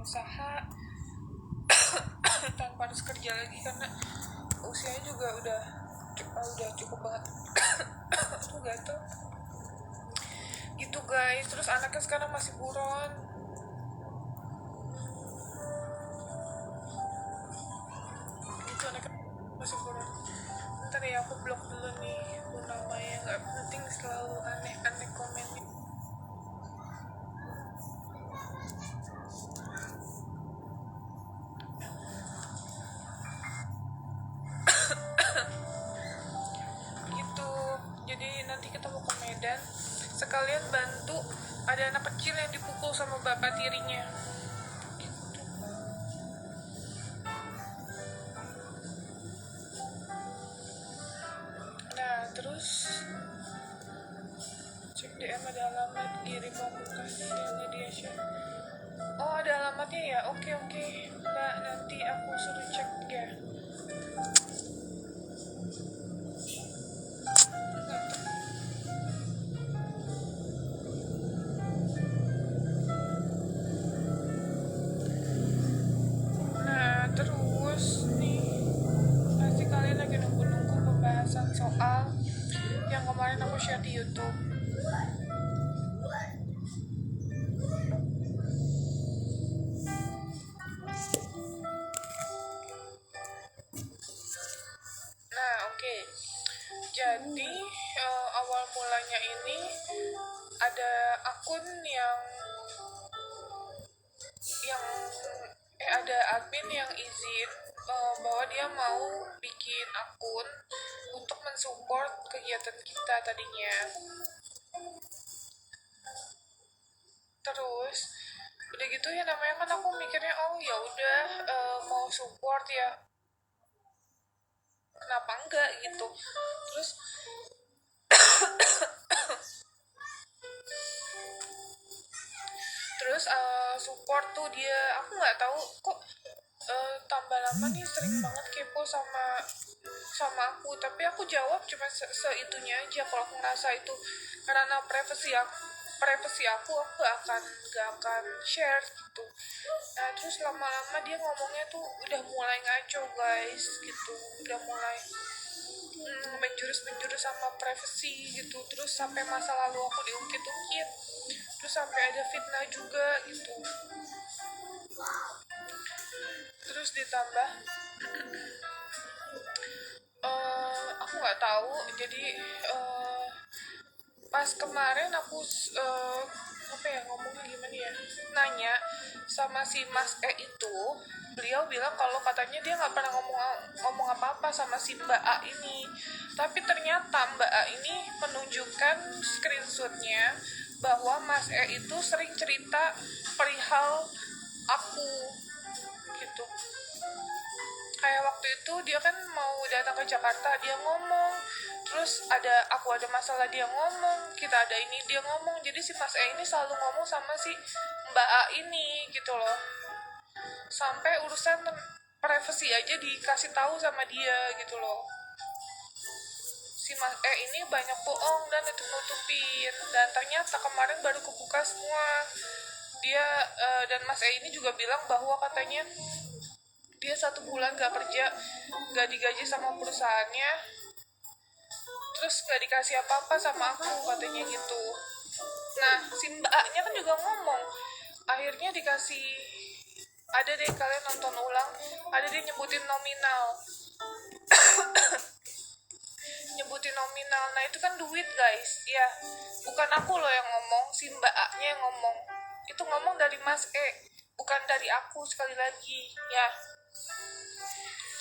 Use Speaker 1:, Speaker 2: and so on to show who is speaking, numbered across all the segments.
Speaker 1: usaha tanpa harus kerja lagi karena usianya juga udah cukup banget. Aku gatel gitu guys. Terus anaknya sekarang masih buron gitu, anaknya masih buron. Ntar ya aku blok dulu nih nama yang gak penting, selalu aneh-aneh komennya. Gitu, jadi nanti kita mau ke Medan sekalian bantu ada anak kecil yang dipukul sama bapak tirinya gitu. Nah terus cek DM ada alamat kirim pamungkas yang dia share. Oh ada alamatnya ya, oke mbak, nanti aku suruh cek ya. Nah terus nih pasti kalian lagi nunggu pembahasan soal yang kemarin aku share di YouTube. Nah oke. Jadi awal mulanya ini ada akun yang ada admin yang izin bahwa dia mau bikin akun untuk mensupport kegiatan kita tadinya. Terus udah gitu ya, namanya kan aku mikirnya oh ya udah mau support ya, kenapa enggak gitu. Terus support tuh dia, aku nggak tahu kok tambah lama nih sering banget kepo sama aku, tapi aku jawab cuma seitunya aja. Kalau aku ngerasa itu karena privasi aku gak akan share gitu. Nah terus lama-lama dia ngomongnya tuh udah mulai ngaco guys gitu, udah mulai menjurus sama privasi gitu. Terus sampai masa lalu aku diungkit-ungkit, terus sampai ada fitnah juga gitu. Terus ditambah aku nggak tahu, jadi pas kemarin aku ngomongnya gimana ya, nanya sama si Mas itu, beliau bilang kalau katanya dia nggak pernah ngomong apa-apa sama si Mbak A ini, tapi ternyata Mbak A ini menunjukkan screenshotnya bahwa Mas itu sering cerita perihal aku gitu. Kayak waktu itu dia kan mau datang ke Jakarta, dia ngomong, terus aku ada masalah dia ngomong, kita ada ini dia ngomong. Jadi si Mas ini selalu ngomong sama si Mbak A ini gitu loh, sampai urusan privasi aja dikasih tahu sama dia gitu loh. Si Mas ini banyak bohong dan nutupin, dan ternyata kemarin baru kebuka semua. Dia dan Mas ini juga bilang bahwa katanya dia 1 bulan gak kerja, gak digaji sama perusahaannya, terus gak dikasih apa-apa sama aku katanya gitu. Nah si mbaknya kan juga ngomong, akhirnya dikasih, ada deh kalian nonton ulang, ada dia nyebutin nominal. Nyebutin nominal, nah itu kan duit guys ya, bukan aku loh yang ngomong, si mbaknya yang ngomong. Itu ngomong dari Mas bukan dari aku, sekali lagi ya.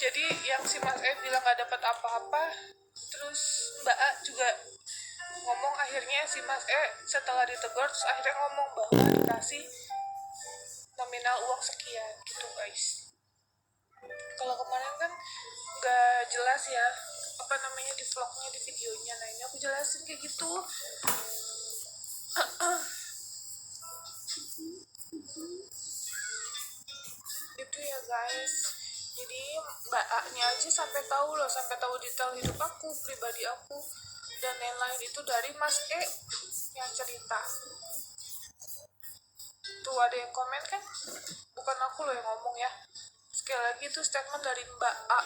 Speaker 1: Jadi yang si Mas bilang gak dapat apa-apa, terus Mbak A juga ngomong, akhirnya si Mas setelah ditegur terus akhirnya ngomong bahwa dikasih nominal uang sekian gitu guys. Kalau kemarin kan gak jelas ya di vlognya, di videonya. Nah ini aku jelasin kayak gitu. Itu ya guys, jadi Mbak A-nya aja sampai tahu detail hidup aku, pribadi aku, dan lain-lain itu dari Mas yang cerita. Tuh tuh ada yang komen kan, bukan aku loh yang ngomong ya, sekali lagi itu statement dari Mbak A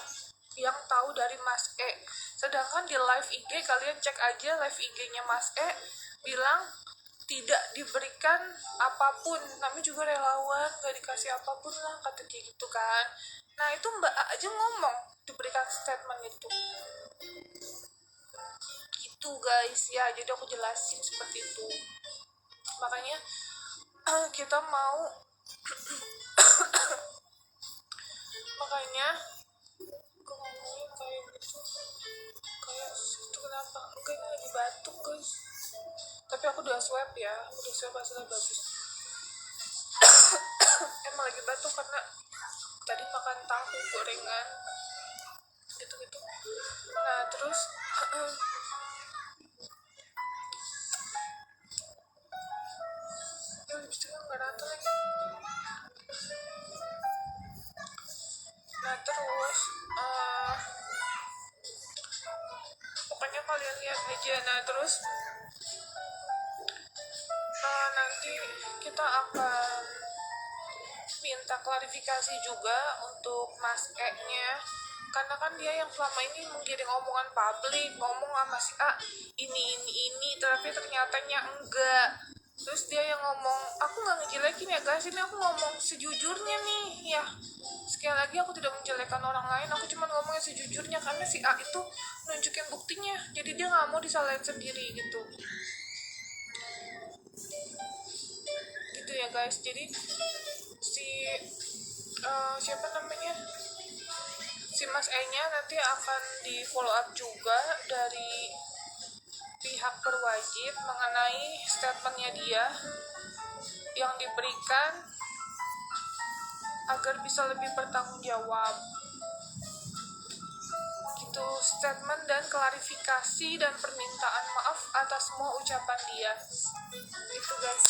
Speaker 1: yang tahu dari Mas E. Sedangkan di live IG, kalian cek aja live IG-nya Mas E, bilang tidak diberikan apapun, kami juga relawan, gak dikasih apapun lah, kata gitu kan. Nah itu Mbak A aja ngomong diberikan statement itu gitu guys ya. Jadi aku jelasin seperti itu, makanya kita mau makanya aku ngomongin kayak gitu, kayak itu kenapa enggak, ini lagi batuk guys, tapi aku udah swab ya, udah swab hasilnya bagus. Emang lagi batuk karena tadi makan tahu gorengan gitu-gitu. Nah terus ya lipstiknya nggak rata lagi. Nah terus pokoknya kalian lihat aja. Nah terus nanti kita akan minta klarifikasi juga untuk Mas E-nya, karena kan dia yang selama ini menggiring omongan publik, ngomong sama si A ini, tapi ternyatanya enggak. Terus dia yang ngomong, aku nggak ngejelekin ya guys, ini aku ngomong sejujurnya nih ya. Sekali lagi aku tidak menjelekkan orang lain, aku cuma ngomongnya sejujurnya, karena si A itu nunjukin buktinya, jadi dia nggak mau disalahin sendiri gitu ya guys. Jadi si siapa namanya, si Mas E nya nanti akan di follow up juga dari pihak berwajib mengenai statementnya dia yang diberikan agar bisa lebih bertanggung jawab gitu. Statement dan klarifikasi dan permintaan maaf atas semua ucapan dia gitu guys.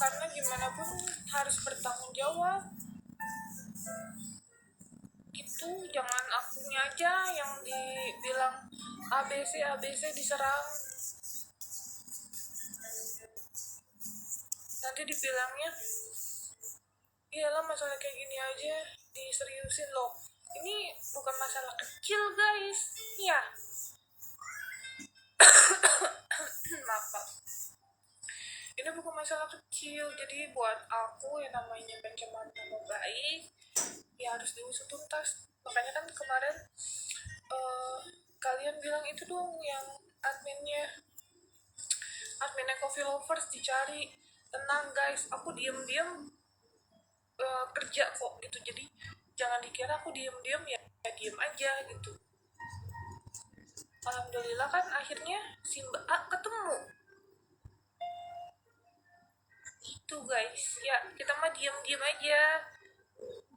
Speaker 1: Karena gimana pun harus bertanggung jawab gitu, jangan akunya aja yang dibilang ABC diserang, nanti dibilangnya iyalah masalah kayak gini aja diseriusin loh. Ini bukan masalah kecil guys ya. Maaf, ini bukan masalah kecil. Jadi buat aku yang namanya pencemaran nama baik ya harus diusut tuntas. Makanya kan kemarin kalian bilang itu dong yang adminnya Coffee Lovers dicari. Tenang guys, aku diem-diem kerja kok gitu, jadi jangan dikira aku diem-diem ya diem aja gitu. Alhamdulillah kan akhirnya si Mbak A ketemu itu guys ya. Kita mah diem-diem aja,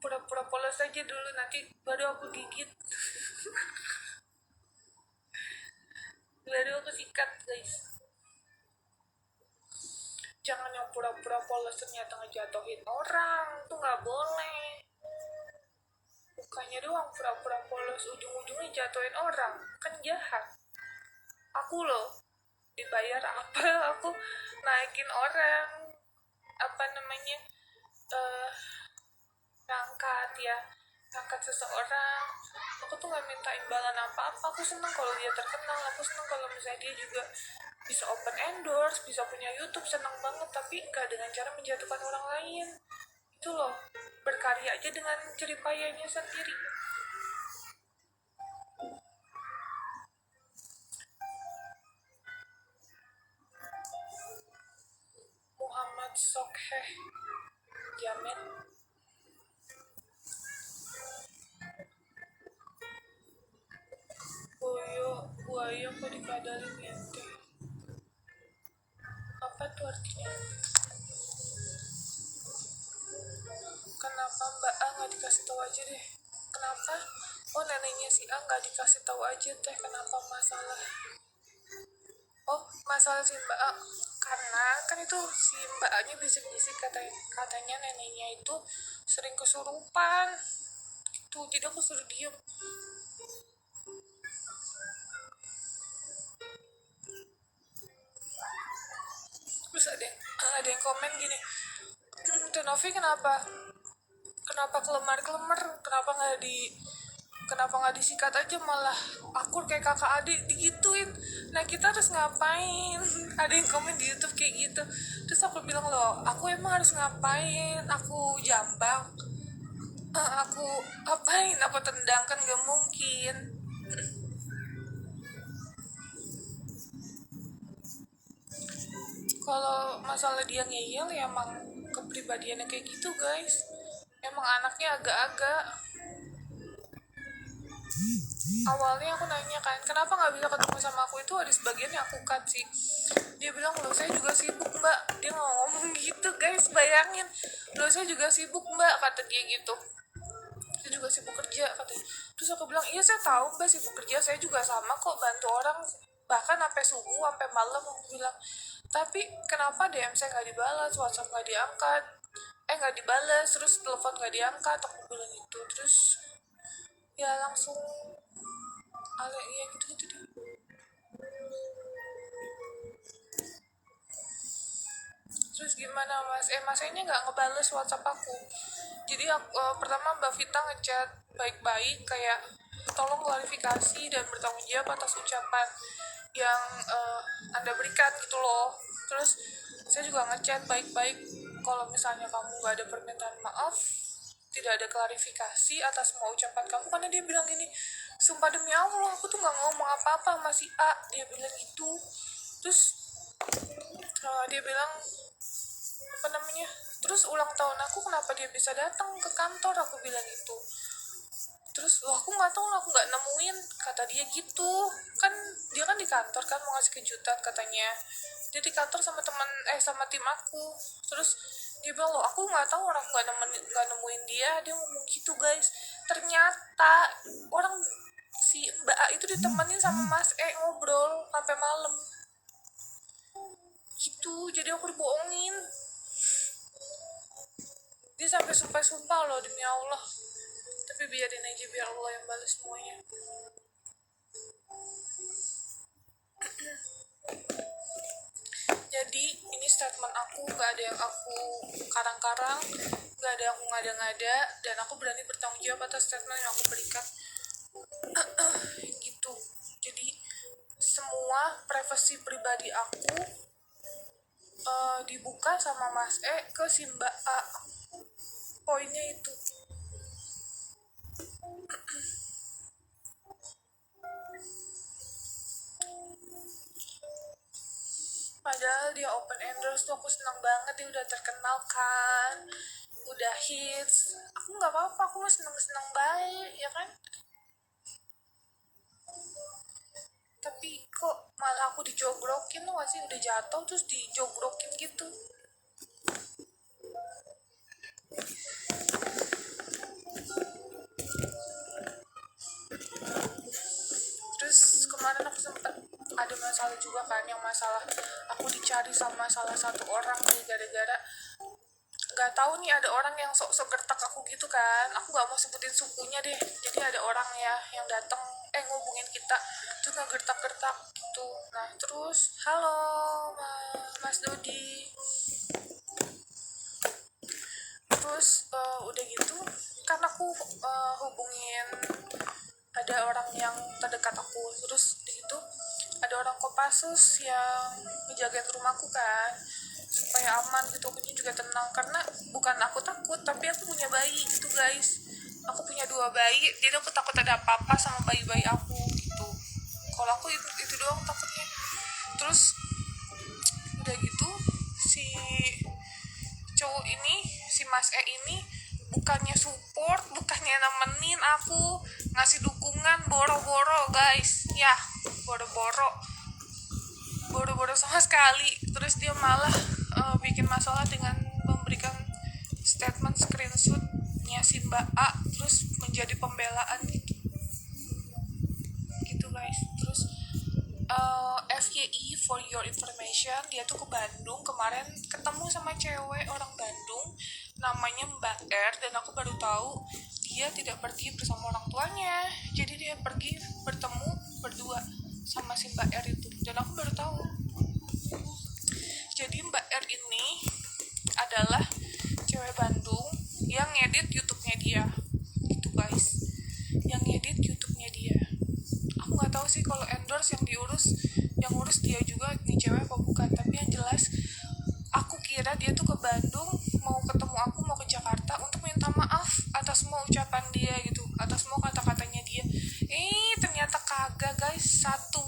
Speaker 1: pura-pura polos aja dulu, nanti baru aku gigit. baru aku sikat guys. Jangan yang pura-pura polos ternyata ngejatuhin orang, tuh nggak boleh. Bukannya doang pura-pura polos, ujung-ujungnya jatuhin orang, kan jahat. Aku loh dibayar apa, aku naikin orang, apa namanya, ngangkat seseorang. Aku tuh nggak minta imbalan apa-apa, aku seneng kalau dia terkenal, aku seneng kalau misalnya dia juga bisa open endorse, bisa punya YouTube, senang banget. Tapi nggak dengan cara menjatuhkan orang lain itu loh, berkarya aja dengan jeripayanya sendiri. Muhammad Sokheh Jamin, buaya kok dikadarin ya teh, apa tuh artinya? Kenapa Mbak A nggak dikasih tahu aja deh? Kenapa? Oh neneknya si A nggak dikasih tahu aja teh, kenapa masalah? Oh masalah si Mbak A, karena kan itu si Mbak A nya bisik-bisik katanya neneknya itu sering kesurupan tuh, jadi aku suruh diem. Terus ada yang komen gini, Teh Novi kenapa kelemar-kelemar, kenapa nggak disikat aja, malah akur kayak kakak adik digituin. Nah kita harus ngapain? Ada yang komen di YouTube kayak gitu. Terus aku bilang, loh aku emang harus ngapain? Aku jambak, aku apain, aku tendang, kan gak mungkin. Kalau masalah dia ngeyel ya emang kepribadiannya kayak gitu guys, emang anaknya agak-agak. Awalnya aku nanya kan, kenapa nggak bisa ketemu sama aku, itu ada sebagian yang aku cut sih. Dia bilang, loh saya juga sibuk mbak. Dia nggak ngomong gitu guys, bayangin, loh saya juga sibuk mbak, kata dia gitu. Saya juga sibuk kerja katanya. Terus aku bilang, iya saya tahu mbak sibuk kerja, saya juga sama kok, bantu orang bahkan sampai subuh sampai malam. Aku bilang, tapi kenapa DM saya nggak dibalas, WhatsApp nggak diangkat, nggak dibalas, terus telepon nggak diangkat, aku bilang gitu. Terus ya langsung ale ya gitu gitu deh. Terus gimana mas, masnya nggak ngebales WhatsApp aku. Jadi pertama Mbak Vita ngechat baik-baik kayak tolong klarifikasi dan bertanggung jawab atas ucapan yang anda berikan gitu loh. Terus saya juga ngechat baik-baik, kalau misalnya kamu nggak ada permintaan maaf, tidak ada klarifikasi atas semua ucapan kamu, karena dia bilang gini, sumpah demi Allah aku tuh nggak ngomong apa-apa sama si A, dia bilang gitu. Terus dia bilang apa namanya, terus ulang tahun aku kenapa dia bisa datang ke kantor, aku bilang gitu. Terus aku nggak tahu, aku nggak nemuin, kata dia gitu. Kan dia kan di kantor kan mau ngasih kejutan katanya, dia di kantor sama sama tim aku. Terus dia bilang, loh aku nggak tahu, orang nggak nemuin dia ngomong gitu guys. Ternyata orang si Mbak A itu ditemenin sama Mas ngobrol sampai malam gitu. Jadi aku dibohongin, dia sampai sumpah loh demi Allah. Tapi biarin aja, biar Allah yang balas semuanya. Jadi ini statement aku, gak ada yang aku karang-karang, gak ada yang aku ngada-ngada, dan aku berani bertanggung jawab atas statement yang aku berikan. Gitu. Jadi semua privasi pribadi aku dibuka sama Mas ke si Mbak A. Poinnya itu. Padahal dia open endorse tuh aku senang banget, dia udah terkenal kan, udah hits. Aku nggak apa-apa, aku seneng baik ya kan. Tapi kok malah aku dijogrokin tuh, masih udah jatuh terus dijogrokin gitu. Terus kemarin aku sempet ada masalah juga kan, yang masalah aku dicari sama salah satu orang nih, gara-gara nggak tahu nih, ada orang yang sok-sok gertak aku gitu kan. Aku nggak mau sebutin sukunya deh. Jadi ada orang ya yang datang ngubungin kita terus ngegertak-gertak gitu. Nah terus, halo Mas Dodi. Terus udah gitu kan aku hubungin ada orang yang terdekat aku. Terus gitu ada orang Kopassus yang ngejagain rumahku kan, supaya aman gitu, aku juga tenang. Karena bukan aku takut, tapi aku punya bayi gitu guys. Aku punya 2 bayi, jadi aku takut ada apa-apa sama bayi-bayi aku gitu. Kalau aku itu doang takutnya. Terus udah gitu si cowok ini, si Mas ini bukannya support, bukannya nemenin aku, ngasih dukungan, boro-boro guys ya, boro-boro sama sekali. Terus dia malah bikin masalah dengan memberikan statement screenshotnya si Mbak A, terus menjadi pembelaan gitu guys. Terus FYI for your information, dia tuh ke Bandung kemarin, ketemu sama cewek orang Bandung namanya Mbak R, dan aku baru tahu dia tidak pergi bersama orang tuanya, jadi dia pergi bertemu berdua sama si Mbak R itu, dan aku baru tahu. Jadi Mbak R ini adalah cewek Bandung yang ngedit YouTube-nya dia gitu guys, yang ngedit YouTube-nya dia. Aku nggak tahu sih kalau endorse yang urus dia juga nih cewek apa bukan, tapi yang jelas aku kira dia tuh ke Bandung mau ketemu aku, mau ke Jakarta untuk minta maaf atas semua ucapan dia gitu, atas semua kata-katanya dia. Ternyata kagak guys, satu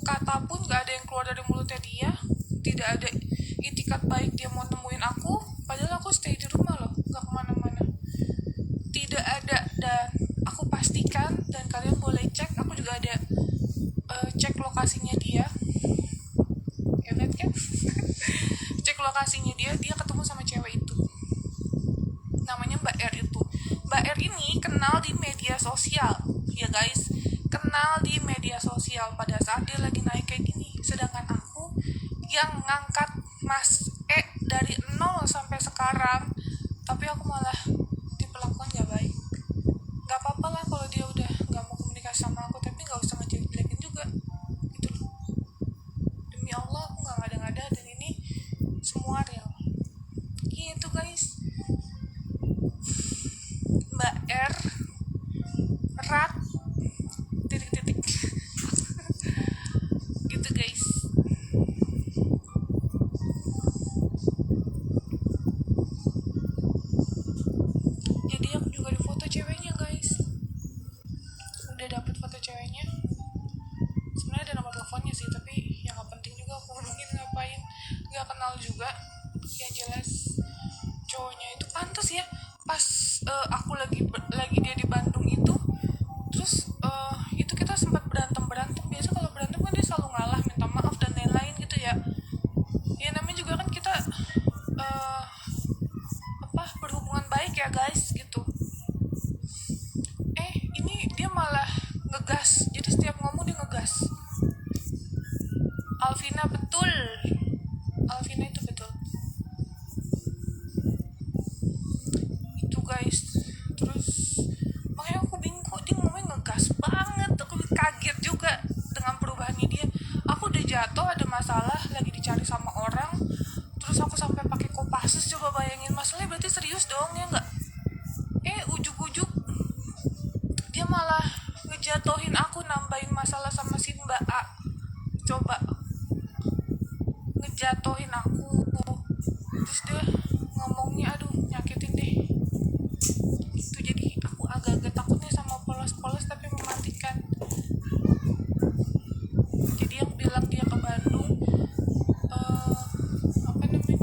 Speaker 1: kata pun gak ada yang keluar dari mulutnya dia. Tidak ada itikat baik dia mau nemuin aku, padahal aku stay di rumah loh, gak kemana-mana. Tidak ada, dan aku pastikan, dan kalian boleh cek, aku juga ada cek lokasinya dia, hebat kan? Cek lokasinya dia ketemu sama cewek itu, namanya Mbak R itu. Mbak R ini kenal di media sosial ya guys, kenal di media sosial pada saat dia lagi naik kayak gini. Sedangkan aku yang ngangkat Mas E dari nol sampai sekarang, tapi aku malah diperlakukan gak baik. Gak apa-apa lah kalau dia udah gak mau komunikasi sama aku, tapi gak usah ngejelek-jelekin juga gitu loh. Demi Allah aku gak ngada-ngada, dan ini semua real gitu guys. Mbak R rat titik-titik gitu guys. Jadi aku juga di foto ceweknya guys, udah dapet foto ceweknya. Sebenarnya ada nomor teleponnya sih, tapi yang gak penting juga aku hubungin, ngapain, gak kenal juga. Yang jelas cowoknya itu pantas ya, pas aku lagi dia di Bandung itu, terus itu kita sempat berantem. Biasa kalau berantem kan dia selalu ngalah, minta maaf dan lain-lain gitu ya. Ya namanya juga kan kita berhubungan baik ya guys gitu. Ini dia malah ngegas, jadi setiap ngomong dia ngegas. Alvina itu betul itu guys. Terus makanya aku bingung, kok dia ngomongnya ngegas banget. Aku kaget juga dengan perubahannya dia. Aku udah jatuh, ada masalah, lagi dicari sama orang, terus aku sampai pakai Kopassus. Coba bayangin, masalahnya berarti serius dong ya nggak? Ujuk-ujuk dia malah ngejatuhin aku, nambahin masalah sama si Mbak A. Coba ngejatuhin aku, terus dia ngomongnya aduh nyakitin deh gitu. Jadi aku agak-agak takut nih sama polos-polos tapi mematikan. Jadi yang bilang dia ke Bandung, apa namanya,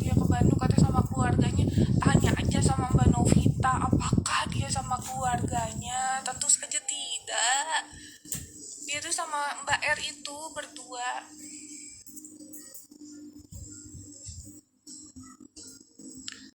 Speaker 1: dia ke Bandung katanya sama keluarganya. Tanya aja sama Mbak Novita, apakah dia sama keluarganya? Tentu saja tidak. Dia tuh sama Mbak R itu berdua